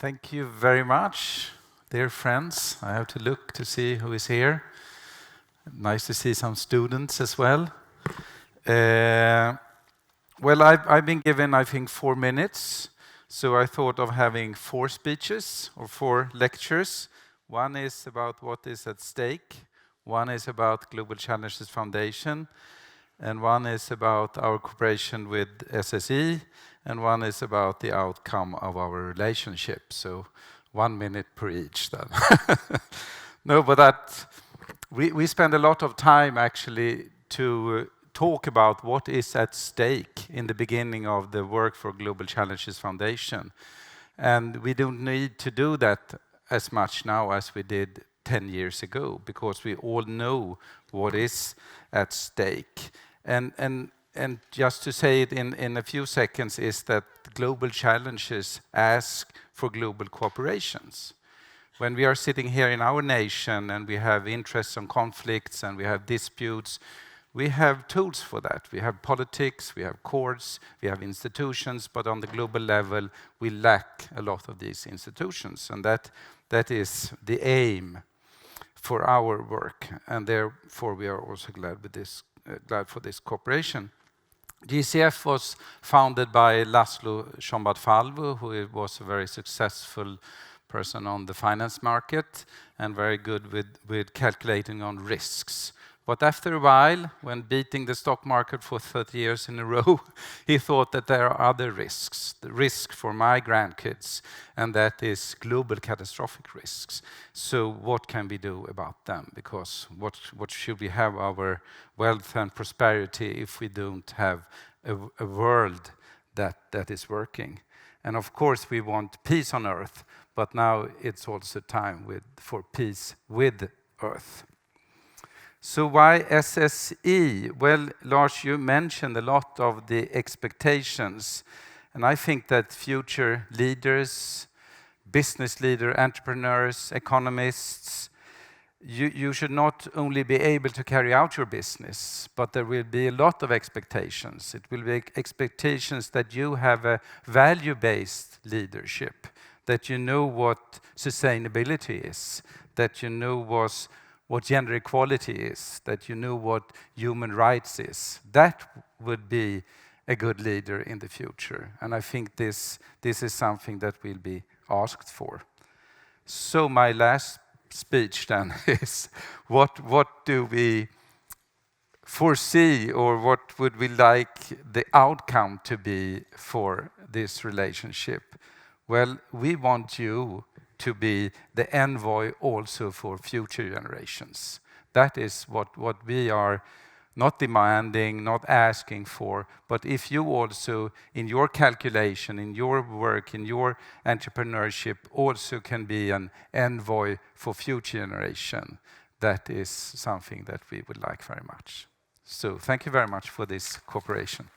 Thank you very much, dear friends. I have to look to see who is here. Nice to see some students as well. Well, I've been given, I think, 4 minutes. So I thought of having 4 speeches or 4 lectures. One is about what is at stake. One is about Global Challenges Foundation. And one is about our cooperation with SSE. And one is about the outcome of our relationship. So 1 minute per each then. No, but we spend a lot of time actually to talk about what is at stake in the beginning of the work for Global Challenges Foundation. And we don't need to do that as much now as we did 10 years ago, because we all know what is at stake. And just to say it in a few seconds is that global challenges ask for global cooperations. When we are sitting here in our nation and we have interests and conflicts and we have disputes, we have tools for that. We have politics, we have courts, we have institutions, but on the global level, we lack a lot of these institutions. And that is the aim for our work. And therefore, we are also glad for this cooperation. GCF was founded by Laszlo Szombat-Falvy, who was a very successful person on the finance market and very good with calculating on risks. But after a while, when beating the stock market for 30 years in a row, he thought that there are other risks, the risk for my grandkids, and that is global catastrophic risks. So what can we do about them? Because what should we have our wealth and prosperity if we don't have a world that is working? And of course we want peace on earth, but now it's also time for peace with earth. So why SSE? Well, Lars, you mentioned a lot of the expectations. And I think that future leaders, business leaders, entrepreneurs, economists, you should not only be able to carry out your business, but there will be a lot of expectations. It will be expectations that you have a value-based leadership, that you know what sustainability is, that you know what gender equality is, that you know what human rights is. That would be a good leader in the future. And I think this is something that will be asked for. So my last speech then is, what do we foresee, or what would we like the outcome to be for this relationship? Well, we want you to be the envoy also for future generations. That is what we are not demanding, not asking for, but if you also, in your calculation, in your work, in your entrepreneurship, also can be an envoy for future generation, that is something that we would like very much. So thank you very much for this cooperation.